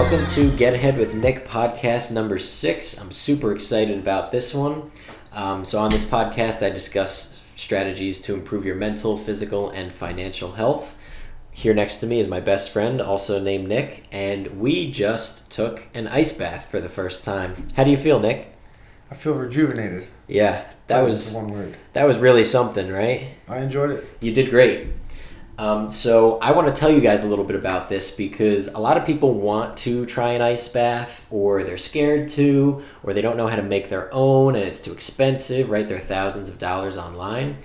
Welcome to Get Ahead with Nick podcast number 6. I'm super excited about this one. So on this podcast, I discuss strategies to improve your mental, physical, and financial health. Here next to me is my best friend, also named Nick, and we just took an ice bath for the first time. How do you feel, Nick? I feel rejuvenated. Yeah, that was one word. That was really something, right? I enjoyed it. You did great. So I want to tell you guys a little bit about this because a lot of people want to try an ice bath, or they're scared to, or they don't know how to make their own and it's too expensive, right? There are thousands of dollars online.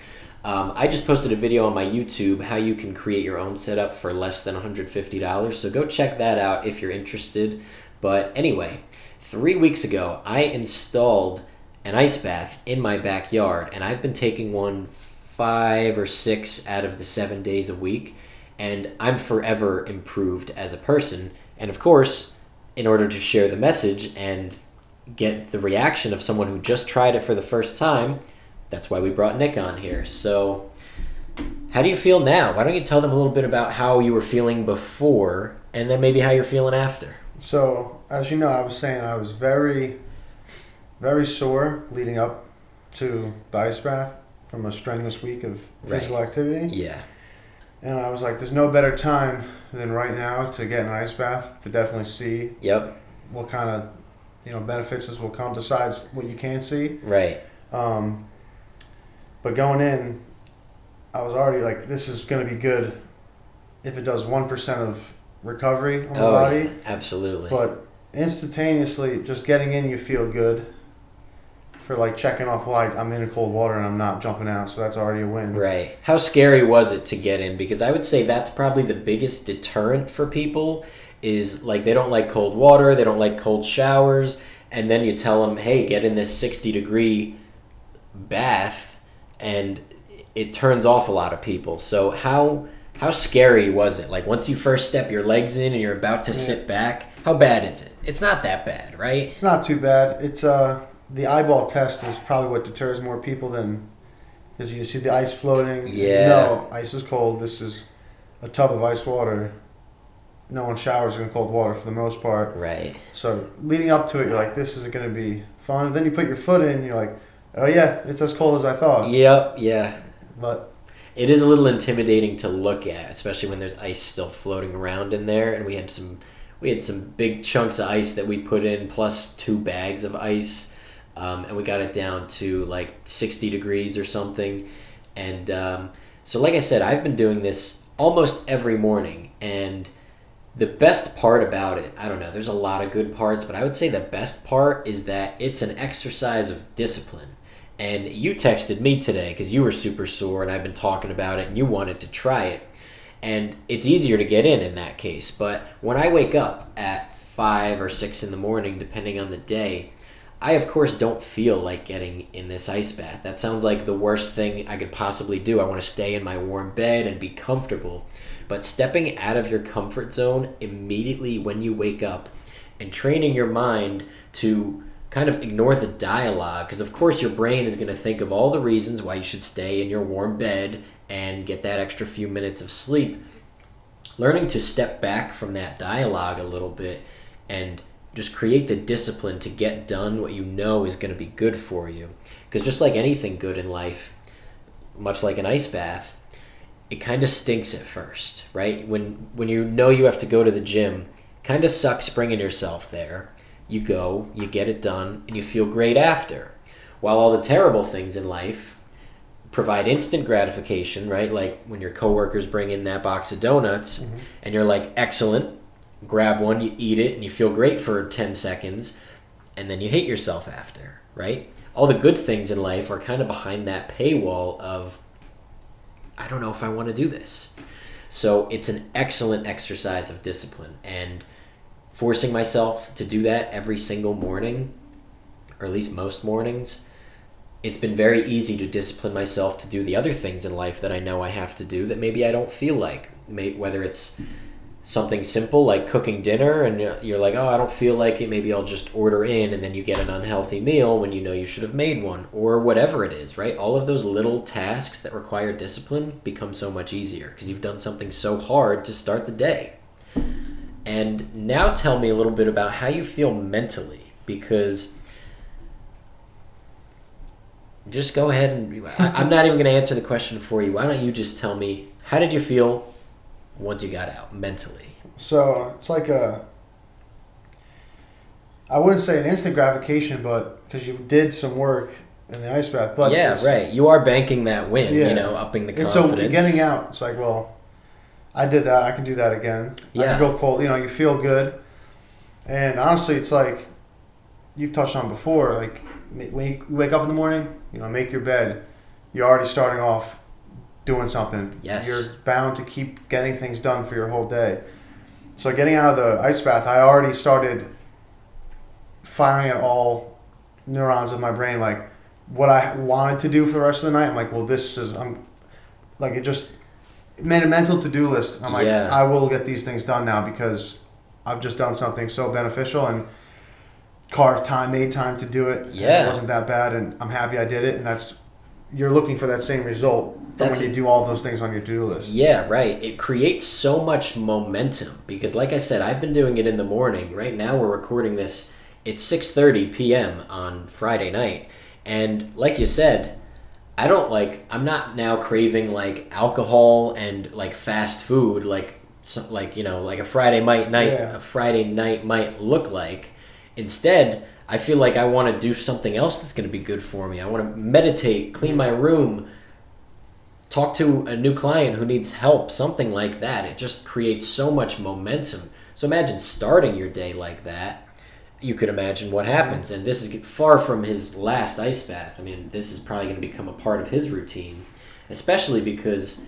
I just posted a video on my YouTube how you can create your own setup for less than $150. So go check that out if you're interested. But anyway, 3 weeks ago, I installed an ice bath in my backyard, and I've been taking one 5 or 6 out of the 7 days a week, and I'm forever improved as a person. And of course, in order to share the message and get the reaction of someone who just tried it for the first time, that's why we brought Nick on here. So how do you feel now? Why don't you tell them a little bit about how you were feeling before and then maybe how you're feeling after? So, as you know, I was saying I was very, very sore leading up to the ice bath from a strenuous week of physical activity. Yeah. And I was like, there's no better time than right now to get an ice bath to definitely see what kind of benefits this will come besides what you can see. Right. But going in, I was already like, this is going to be good if it does 1% of recovery on the body. Yeah, absolutely. But instantaneously, just getting in, you feel good. For like checking off, I'm in cold water and I'm not jumping out, so that's already a win. Right. How scary was it to get in? Because I would say that's probably the biggest deterrent for people is like they don't like cold water, they don't like cold showers, and then you tell them, hey, get in this 60-degree bath, and it turns off a lot of people. So how scary was it? Like once you first step your legs in and you're about to sit back, how bad is it? It's not that bad, right? It's not too bad. It's the eyeball test is probably what deters more people than because you see the ice floating. Yeah. No, ice is cold. This is a tub of ice water. No one showers in cold water for the most part. Right. So leading up to it, you're like, this is going to be fun. And then you put your foot in, and you're like, oh yeah, it's as cold as I thought. Yep. Yeah. But it is a little intimidating to look at, especially when there's ice still floating around in there, and we had some big chunks of ice that we put in, plus 2 bags of ice. And we got it down to like 60 degrees or something. And so like I said, I've been doing this almost every morning. And the best part about it, I don't know, there's a lot of good parts, but I would say the best part is that it's an exercise of discipline. And you texted me today because you were super sore and I've been talking about it and you wanted to try it. And it's easier to get in that case. But when I wake up at 5 or 6 in the morning, depending on the day, I, of course, don't feel like getting in this ice bath. That sounds like the worst thing I could possibly do. I want to stay in my warm bed and be comfortable. But stepping out of your comfort zone immediately when you wake up and training your mind to kind of ignore the dialogue, because, of course, your brain is going to think of all the reasons why you should stay in your warm bed and get that extra few minutes of sleep. Learning to step back from that dialogue a little bit and just create the discipline to get done what you know is going to be good for you. Because just like anything good in life, much like an ice bath, it kind of stinks at first, right? When you know you have to go to the gym, kind of sucks bringing yourself there. You go, you get it done, and you feel great after. While all the terrible things in life provide instant gratification, right? Like when your coworkers bring in that box of donuts, and you're like, excellent, grab one, you eat it, and you feel great for 10 seconds, and then you hate yourself after, right? All the good things in life are kind of behind that paywall of, I don't know if I want to do this. So it's an excellent exercise of discipline, and forcing myself to do that every single morning, or at least most mornings, it's been very easy to discipline myself to do the other things in life that I know I have to do that maybe I don't feel like, whether it's something simple like cooking dinner and you're like, oh, I don't feel like it, maybe I'll just order in, and then you get an unhealthy meal when you know you should have made one, or whatever it is, right? All of those little tasks that require discipline become so much easier because you've done something so hard to start the day. And now tell me a little bit about how you feel mentally, because just go ahead and I'm not even going to answer the question for you. Why don't you just tell me, how did you feel once you got out mentally? So it's like I wouldn't say an instant gratification, but because you did some work in the ice bath. But yeah, right. You are banking that win, upping the confidence. And so getting out, it's like, well, I did that. I can do that again. Yeah. I can go cold. You feel good. And honestly, it's like you've touched on before. Like when you wake up in the morning, make your bed. You're already starting off doing something. Yes. You're bound to keep getting things done for your whole day. So getting out of the ice bath, I already started firing at all neurons of my brain, like what I wanted to do for the rest of the night. I'm like, well, it made a mental to-do list. I'm like, I will get these things done now because I've just done something so beneficial and made time to do it. Yeah. It wasn't that bad, and I'm happy I did it. And you're looking for that same result when you do all of those things on your to-do list. Yeah, right. It creates so much momentum because, like I said, I've been doing it in the morning. Right now we're recording this. It's 6:30 p.m. on Friday night. And like you said, I'm not now craving like alcohol and like fast food like a Friday night might look like. Instead, I feel like I want to do something else that's going to be good for me. I want to meditate, clean my room, talk to a new client who needs help, something like that. It just creates so much momentum. So imagine starting your day like that. You could imagine what happens. And this is far from his last ice bath. I mean, this is probably going to become a part of his routine, especially because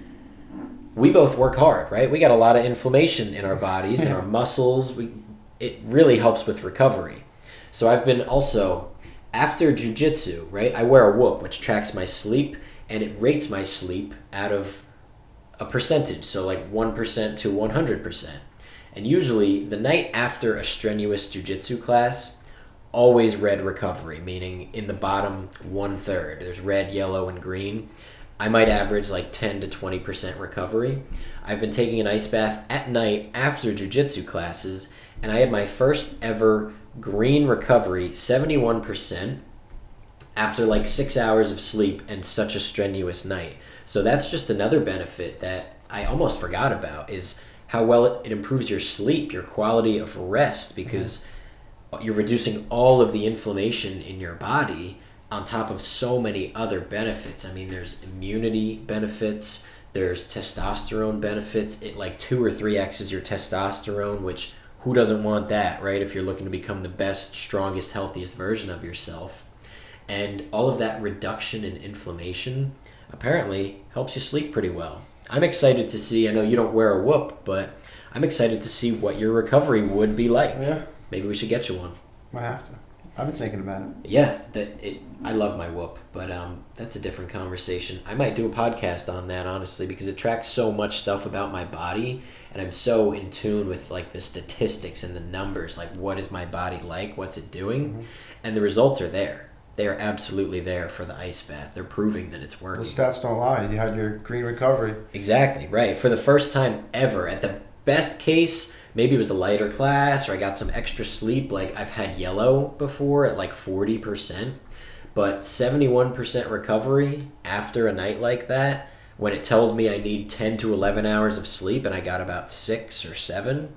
we both work hard, right? We got a lot of inflammation in our bodies and our muscles. It really helps with recovery. So I've been also, after jiu-jitsu, right, I wear a Whoop, which tracks my sleep, and it rates my sleep out of a percentage, so like 1% to 100%. And usually, the night after a strenuous jiu-jitsu class, always red recovery, meaning in the bottom 1/3. There's red, yellow, and green. I might average like 10 to 20% recovery. I've been taking an ice bath at night after jiu-jitsu classes, and I had my first ever green recovery, 71%, after like 6 hours of sleep and such a strenuous night. So that's just another benefit that I almost forgot about, is how well it improves your sleep, your quality of rest, because you're reducing all of the inflammation in your body on top of so many other benefits. I mean, there's immunity benefits, there's testosterone benefits. It like 2 or 3x's your testosterone, which who doesn't want that, right? If you're looking to become the best, strongest, healthiest version of yourself. And all of that reduction in inflammation apparently helps you sleep pretty well. I'm excited to see, I know you don't wear a Whoop, but I'm excited to see what your recovery would be like. Yeah. Maybe we should get you one. Might have to. I've been thinking about it. Yeah, I love my Whoop, but that's a different conversation. I might do a podcast on that, honestly, because it tracks so much stuff about my body, and I'm so in tune with like the statistics and the numbers, like what is my body like, what's it doing, and the results are there. They are absolutely there for the ice bath. They're proving that it's working. The stats don't lie. You had your green recovery. Exactly, right. For the first time ever. At the best case, maybe it was a lighter class or I got some extra sleep. Like I've had yellow before at like 40%. But 71% recovery after a night like that, when it tells me I need 10 to 11 hours of sleep and I got about 6 or 7,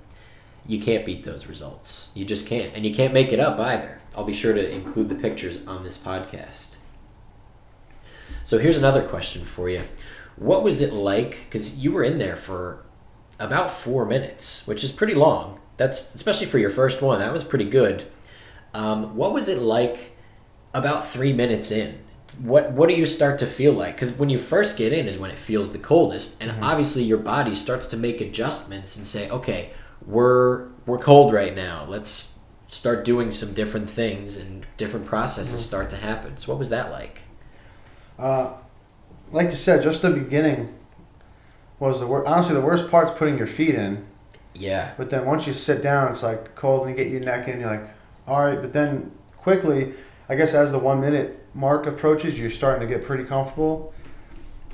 you can't beat those results. You just can't. And you can't make it up either. I'll be sure to include the pictures on this podcast. So here's another question for you. What was it like, because you were in there for about 4 minutes, which is pretty long. That's, especially for your first one, that was pretty good. What was it like about 3 minutes in? What do you start to feel like? Because when you first get in is when it feels the coldest. And obviously your body starts to make adjustments and say, okay, we're cold right now. Let's start doing some different things and different processes start to happen. So what was that like? Like you said, just the beginning was honestly the worst part's putting your feet in. Yeah. But then once you sit down, it's like cold and you get your neck in, you're like, all right. But then quickly, I guess as the 1 minute mark approaches, you're starting to get pretty comfortable.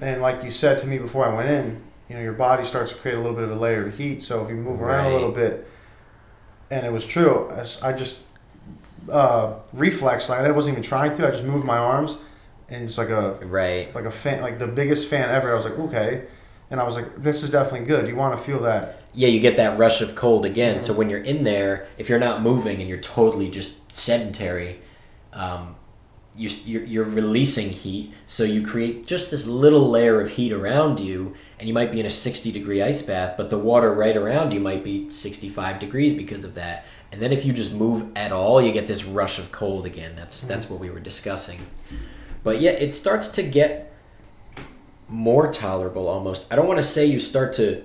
And like you said to me before I went in, your body starts to create a little bit of a layer of heat. So if you move around a little bit, and it was true. As I just reflex, like I wasn't even trying to. I just moved my arms, and it's Right. like a fan, like the biggest fan ever. I was like, okay, and I was like, this is definitely good. You want to feel that? Yeah, you get that rush of cold again. Mhm. So when you're in there, if you're not moving and you're totally just sedentary, um, you're releasing heat. So you create just this little layer of heat around you, and you might be in a 60-degree ice bath, but the water right around you might be 65 degrees because of that. And then if you just move at all, you get this rush of cold again. That's what we were discussing. But yeah, it starts to get more tolerable almost. I don't want to say you start to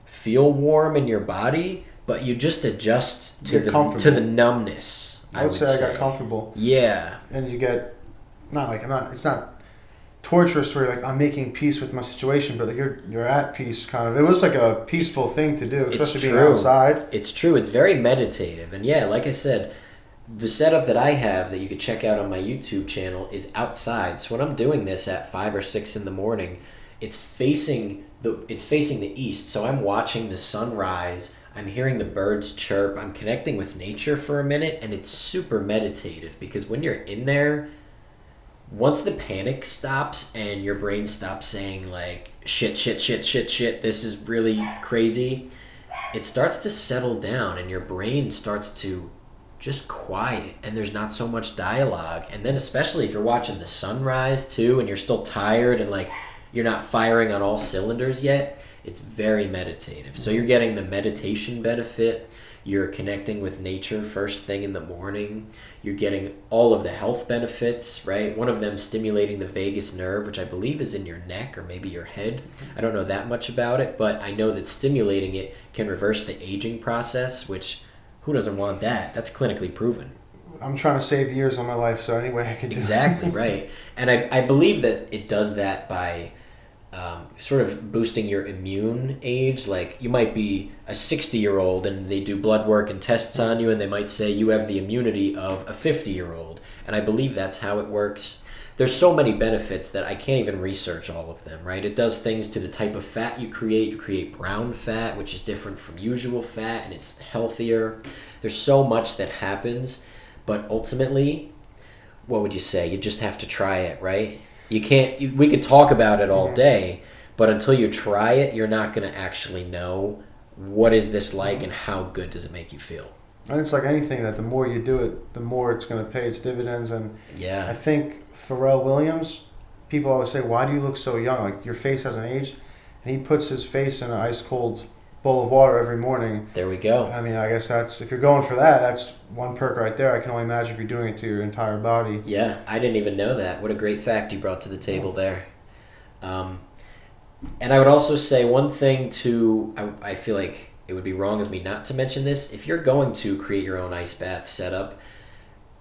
feel warm in your body, but you just adjust to Get the comfortable. numbness. I would say I got comfortable, Yeah, and you get not like I'm not. It's not torturous where you're like I'm making peace with my situation, but like you're at peace kind of. It was like a peaceful thing to do, it's especially being true. outside. It's true. It's very meditative, and yeah, like I said, the setup that I have that you could check out on my YouTube channel is outside. So when I'm doing this at 5 or 6 in the morning, it's facing the east. So I'm watching the sunrise. I'm hearing the birds chirp. I'm connecting with nature for a minute, and it's super meditative because when you're in there, once the panic stops and your brain stops saying like shit, shit, shit, shit, shit, this is really crazy, it starts to settle down and your brain starts to just quiet and there's not so much dialogue. And then especially if you're watching the sunrise too and you're still tired and like you're not firing on all cylinders yet, it's very meditative. So you're getting the meditation benefit, you're connecting with nature first thing in the morning, you're getting all of the health benefits, right? One of them stimulating the vagus nerve, which I believe is in your neck or maybe your head. I don't know that much about it, but I know that stimulating it can reverse the aging process, which who doesn't want that? That's clinically proven. I'm trying to save years on my life, so any way I could do Exactly, right. And I believe that it does that by sort of boosting your immune age. Like you might be a 60-year-old and they do blood work and tests on you and they might say you have the immunity of a 50-year-old. And I believe that's how it works. There's so many benefits that I can't even research all of them, right? It does things to the type of fat you create. You create brown fat, which is different from usual fat, and it's healthier. There's so much that happens, but ultimately, what would you say? You just have to try it, right? You can't. We could talk about it all day, but until you try it, you're not going to actually know what is this like and how good does it make you feel. And it's like anything that the more you do it, the more it's going to pay its dividends. And I Yeah, think Pharrell Williams, people always say, "Why do you look so young? Like your face hasn't aged." And he puts his face in an ice cold bowl of water every morning. there we go. I mean, I guess that's if you're going for that, that's one perk right there. I can only imagine if you're doing it to your entire body. Yeah, I didn't even know that. What a great fact you brought to the table there. Um, and I would also say one thing too, I feel like it would be wrong of me not to mention this. If you're going to create your own ice bath setup,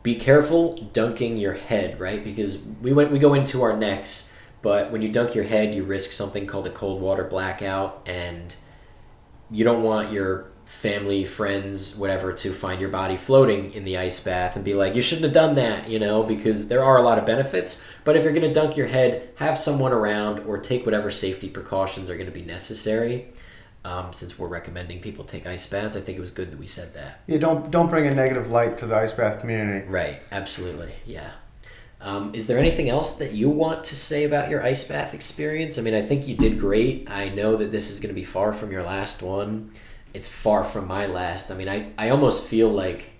be careful dunking your head, right? Because we go into our necks, but when you dunk your head, you risk something called a cold water blackout, and you don't want your family, friends, whatever, to find your body floating in the ice bath and be like, you shouldn't have done that, because there are a lot of benefits. But if you're going to dunk your head, have someone around or take whatever safety precautions are going to be necessary. Since we're recommending people take ice baths, I think it was good that we said that. Yeah, don't bring a negative light to the ice bath community. Right, absolutely, yeah. Is there anything else that you want to say about your ice bath experience? I mean, I think you did great. I know that this is going to be far from your last one. It's far from my last. I mean, I almost feel like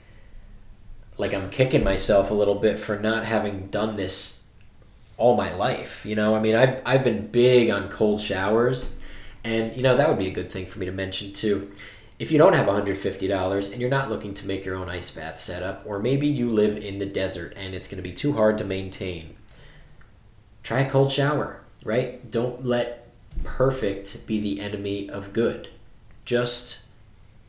I'm kicking myself a little bit for not having done this all my life. I mean, I've been big on cold showers, and that would be a good thing for me to mention too. If you don't have $150 and you're not looking to make your own ice bath setup, or maybe you live in the desert and it's going to be too hard to maintain, try a cold shower, right? Don't let perfect be the enemy of good.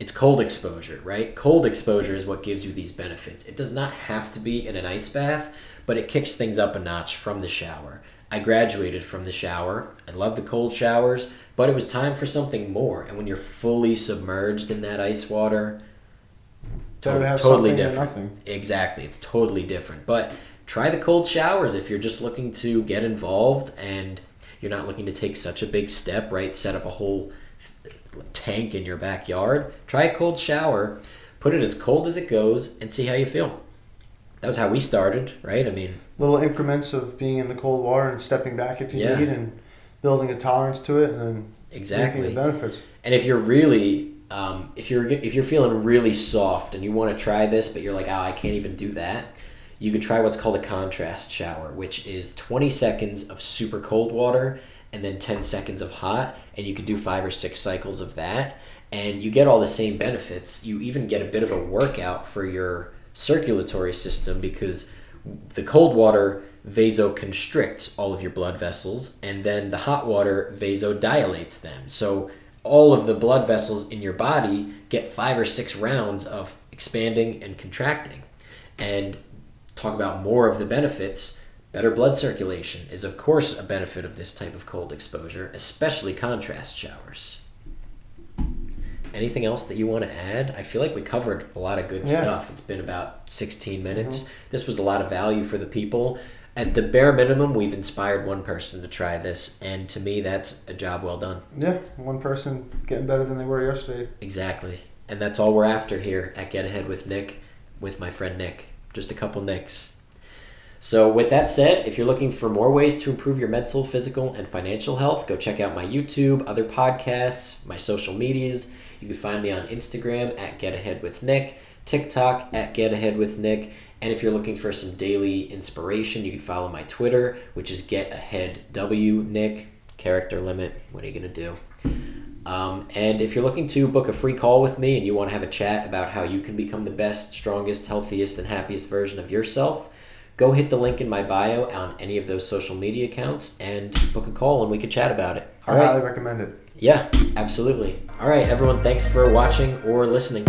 It's cold exposure, right? Cold exposure is what gives you these benefits. It does not have to be in an ice bath, but it kicks things up a notch from the shower. I graduated from the shower. I love the cold showers, but it was time for something more. And when you're fully submerged in that ice water, Better to have totally something than different. nothing. Exactly, it's totally different. But try the cold showers if you're just looking to get involved and you're not looking to take such a big step, right? Set up a whole tank in your backyard. Try a cold shower. put it as cold as it goes, and see how you feel. That was how we started, right? I mean, little increments of being in the cold water and stepping back if you Yeah. need, and building a tolerance to it, and then exactly. reaping the benefits. And if you're really, if you're feeling really soft and you want to try this, but you're like, I can't even do that, you can try what's called a contrast shower, which is 20 seconds of super cold water and then 10 seconds of hot, and you can do 5 or 6 cycles of that, and you get all the same benefits. You even get a bit of a workout for your circulatory system because the cold water vasoconstricts all of your blood vessels, and then the hot water vasodilates them. So all of the blood vessels in your body get 5 or 6 rounds of expanding and contracting. And talk about more of the benefits, better blood circulation is of course a benefit of this type of cold exposure, especially contrast showers. Anything else that you want to add? I feel like we covered a lot of good stuff. It's been about 16 minutes. Mm-hmm. This was a lot of value for the people. At the bare minimum, we've inspired one person to try this, and to me, that's a job well done. Yeah, one person getting better than they were yesterday. Exactly. And that's all we're after here at Get Ahead with Nick, with my friend Nick. Just a couple Nicks. So with that said, if you're looking for more ways to improve your mental, physical, and financial health, go check out my YouTube, other podcasts, my social medias. You can find me on Instagram at Get Ahead with Nick, TikTok at Get Ahead with Nick, and if you're looking for some daily inspiration, you can follow my Twitter, which is Get Ahead W Nick. Character limit. What are you gonna do? And if you're looking to book a free call with me and you want to have a chat about how you can become the best, strongest, healthiest, and happiest version of yourself, go hit the link in my bio on any of those social media accounts and book a call and we can chat about it. I highly recommend it. Yeah, absolutely. All right, everyone, thanks for watching or listening.